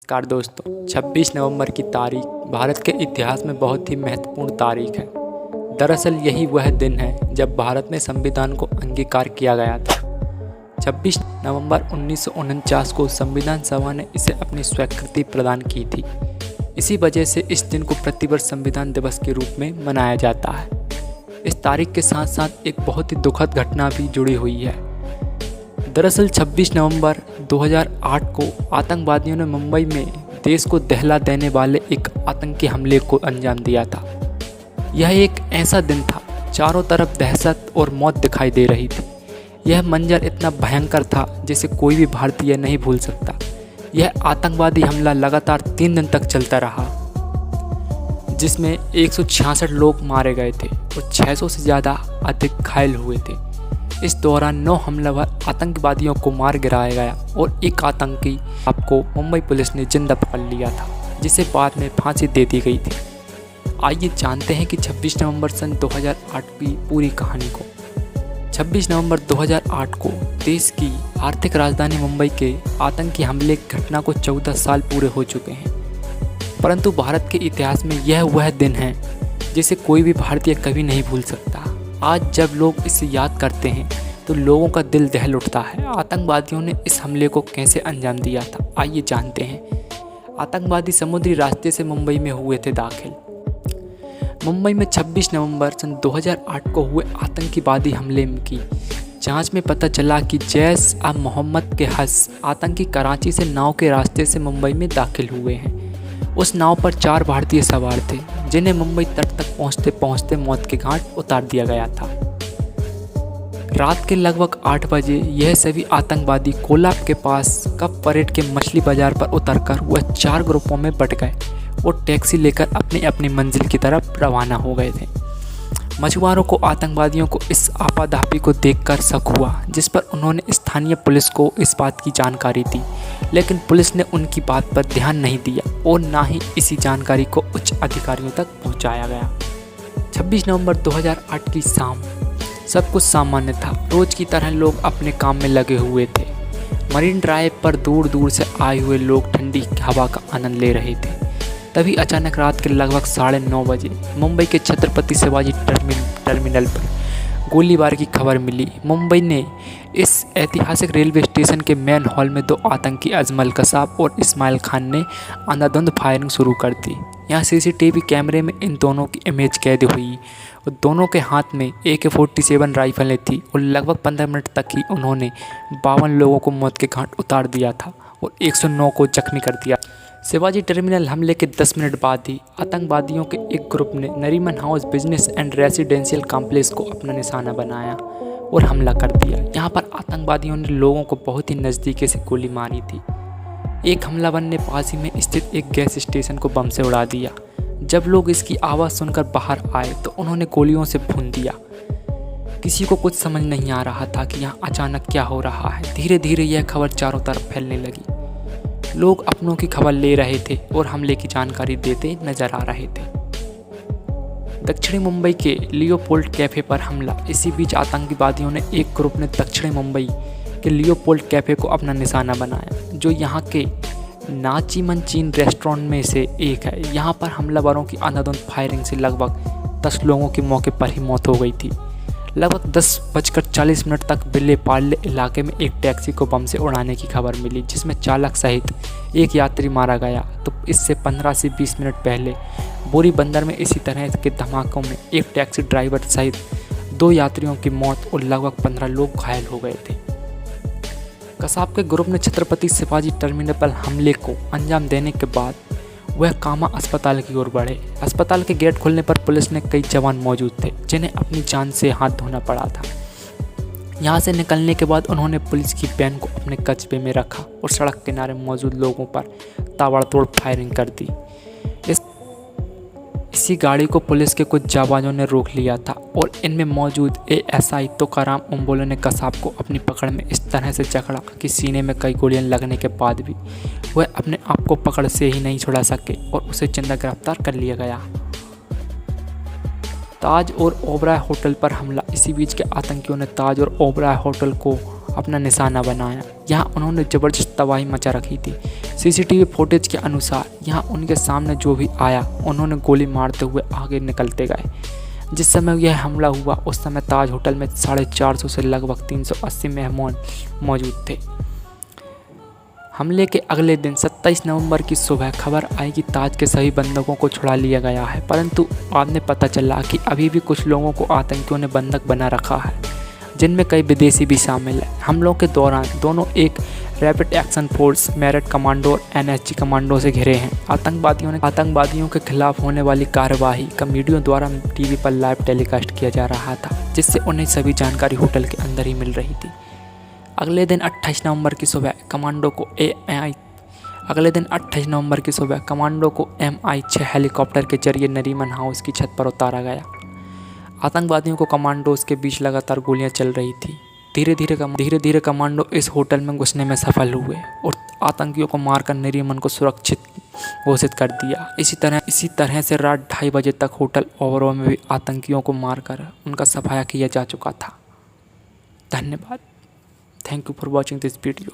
नमस्कार दोस्तों, 26 नवंबर की तारीख भारत के इतिहास में बहुत ही महत्वपूर्ण तारीख है। दरअसल यही वह दिन है जब भारत में संविधान को अंगीकार किया गया था। 26 नवंबर 1949 को संविधान सभा ने इसे अपनी स्वीकृति प्रदान की थी। इसी वजह से इस दिन को प्रतिवर्ष संविधान दिवस के रूप में मनाया जाता है। इस तारीख के साथ साथ एक बहुत ही दुखद घटना भी जुड़ी हुई है। दरअसल 26 नवंबर 2008 को आतंकवादियों ने मुंबई में देश को दहला देने वाले एक आतंकी हमले को अंजाम दिया था। यह एक ऐसा दिन था, चारों तरफ दहशत और मौत दिखाई दे रही थी। यह मंजर इतना भयंकर था जिसे कोई भी भारतीय नहीं भूल सकता। यह आतंकवादी हमला लगातार 3 दिन तक चलता रहा, जिसमें 166 लोग मारे गए थे और 600 से ज़्यादा अधिक घायल हुए थे। इस दौरान 9 हमलावर आतंकवादियों को मार गिराया गया और एक आतंकी आपको मुंबई पुलिस ने जिंदा पकड़ लिया था, जिसे बाद में फांसी दे दी गई थी। आइए जानते हैं कि 26 नवंबर सन 2008 की पूरी कहानी को। 26 नवंबर 2008 को देश की आर्थिक राजधानी मुंबई के आतंकी हमले की घटना को 14 साल पूरे हो चुके हैं, परंतु भारत के इतिहास में यह वह दिन है जिसे कोई भी भारतीय कभी नहीं भूल सकता। आज जब लोग इसे याद करते हैं तो लोगों का दिल दहल उठता है। आतंकवादियों ने इस हमले को कैसे अंजाम दिया था, आइए जानते हैं। आतंकवादी समुद्री रास्ते से मुंबई में हुए थे दाखिल। मुंबई में 26 नवंबर सन 2008 को हुए आतंकवादी हमले की जांच में पता चला कि जैश-ए-मोहम्मद के हस आतंकी कराची से नाव के रास्ते से मुंबई में दाखिल हुए हैं। उस नाव पर 4 भारतीय सवार थे, जिन्हें मुंबई तट तक पहुंचते पहुंचते मौत के घाट उतार दिया गया था। रात के लगभग 8 बजे यह सभी आतंकवादी कोलाब के पास कप परेड के मछली बाजार पर उतरकर वह 4 ग्रुपों में बंट गए और टैक्सी लेकर अपनी अपनी मंजिल की तरफ रवाना हो गए थे। मछुआरों को आतंकवादियों को इस आपाधापी को देखकर शक हुआ, जिस पर उन्होंने स्थानीय पुलिस को इस बात की जानकारी दी, लेकिन पुलिस ने उनकी बात पर ध्यान नहीं दिया और ना ही इसी जानकारी को उच्च अधिकारियों तक पहुंचाया गया। 26 नवंबर 2008 की शाम सब कुछ सामान्य था। रोज की तरह लोग अपने काम में लगे हुए थे। मरीन ड्राइव पर दूर दूर से आए हुए लोग ठंडी हवा का आनंद ले रहे थे। तभी अचानक रात के लगभग 9:30 बजे मुंबई के छत्रपति शिवाजी टर्मिनल पर गोलीबारी की खबर मिली। मुंबई ने इस ऐतिहासिक रेलवे स्टेशन के मेन हॉल में 2 आतंकी अजमल कसाब और इस्माइल खान ने अंधाधुंध फायरिंग शुरू कर दी। यहाँ सीसीटीवी कैमरे में इन दोनों की इमेज कैद हुई और दोनों के हाथ में AK-47 राइफलें थी और लगभग 15 मिनट तक ही उन्होंने 52 लोगों को मौत के घाट उतार दिया था और 109 को जख्मी कर दिया। शिवाजी टर्मिनल हमले के 10 मिनट बाद ही आतंकवादियों के एक ग्रुप ने Nariman house business and residential complex को अपना निशाना बनाया और हमला कर दिया। यहाँ पर आतंकवादियों ने लोगों को बहुत ही नज़दीकी से गोली मारी थी। एक हमलावर ने पास ही में स्थित एक गैस स्टेशन को बम से उड़ा दिया। जब लोग इसकी आवाज़ सुनकर बाहर आए तो उन्होंने गोलियों से भून दिया। किसी को कुछ समझ नहीं आ रहा था कि यहाँ अचानक क्या हो रहा है। धीरे धीरे यह खबर चारों तरफ फैलने लगी। लोग अपनों की खबर ले रहे थे और हमले की जानकारी देते नजर आ रहे थे। दक्षिणी मुंबई के लियोपोल्ड कैफे पर हमला। इसी बीच आतंकवादियों ने एक ग्रुप ने दक्षिणी मुंबई के लियोपोल्ड कैफे को अपना निशाना बनाया, जो यहाँ के नाचीमन चीन रेस्टोरेंट में से एक है। यहाँ पर हमलावरों की अंधाधुंध फायरिंग से लगभग 10 लोगों की मौके पर ही मौत हो गई थी। लगभग 10:40 तक बिल्ले पार्ले इलाके में एक टैक्सी को बम से उड़ाने की खबर मिली, जिसमें चालक सहित एक यात्री मारा गया। तो इससे 15 से 20 मिनट पहले बोरी बंदर में इसी तरह के धमाकों में एक टैक्सी ड्राइवर सहित 2 यात्रियों की मौत और लगभग 15 लोग घायल हो गए थे। कसाब के ग्रुप ने छत्रपति शिवाजी टर्मिनल पर हमले को अंजाम देने के बाद वह कामा अस्पताल की ओर बढ़े। अस्पताल के गेट खुलने पर पुलिस ने कई जवान मौजूद थे, जिन्हें अपनी जान से हाथ धोना पड़ा था। यहाँ से निकलने के बाद उन्होंने पुलिस की वैन को अपने कस्बे में रखा और सड़क किनारे मौजूद लोगों पर ताबड़तोड़ फायरिंग कर दी। इसी गाड़ी को पुलिस के कुछ जाबाजों ने रोक लिया था और इनमें मौजूद ASI तुकाराम उम्बोले ने कसाब को अपनी पकड़ में इस तरह से जकड़ा कि सीने में कई गोलियां लगने के बाद भी वह अपने आप को पकड़ से ही नहीं छुड़ा सके और उसे जिंदा गिरफ्तार कर लिया गया। ताज और ओबराय होटल पर हमला। इसी बीच के आतंकियों ने ताज और ओबराय होटल को अपना निशाना बनाया। यहाँ उन्होंने ज़बरदस्त तबाही मचा रखी थी। सीसीटीवी फुटेज के अनुसार यहाँ उनके सामने जो भी आया उन्होंने गोली मारते हुए आगे निकलते गए। जिस समय यह हमला हुआ उस समय ताज होटल में 450 से लगभग 380 मेहमान मौजूद थे। हमले के अगले दिन 27 नवंबर की सुबह खबर आई कि ताज के सभी बंधकों को छुड़ा लिया गया है, परंतु बाद में पता चला कि अभी भी कुछ लोगों को आतंकियों ने बंधक बना रखा है, जिनमें कई विदेशी भी शामिल हैं। हमलों के दौरान दोनों एक rapid action force Meerut commando और एनएसजी कमांडो से घिरे हैं। आतंकवादियों के खिलाफ होने वाली कार्रवाई का मीडिया द्वारा टीवी पर लाइव टेलीकास्ट किया जा रहा था, जिससे उन्हें सभी जानकारी होटल के अंदर ही मिल रही थी। अगले दिन 28 नवंबर की सुबह कमांडो को MI-6 हेलीकॉप्टर के जरिए नरीमन हाउस की छत पर उतारा गया। आतंकवादियों को कमांडोज के बीच लगातार गोलियां चल रही थी। धीरे धीरे कमांडो इस होटल में घुसने में सफल हुए और आतंकियों को मारकर नरीमन को सुरक्षित घोषित कर दिया। इसी तरह से रात 2:30 बजे तक होटल ओवरऑ में भी आतंकियों को मारकर उनका सफाया किया जा चुका था। धन्यवाद। Thank you for watching this video.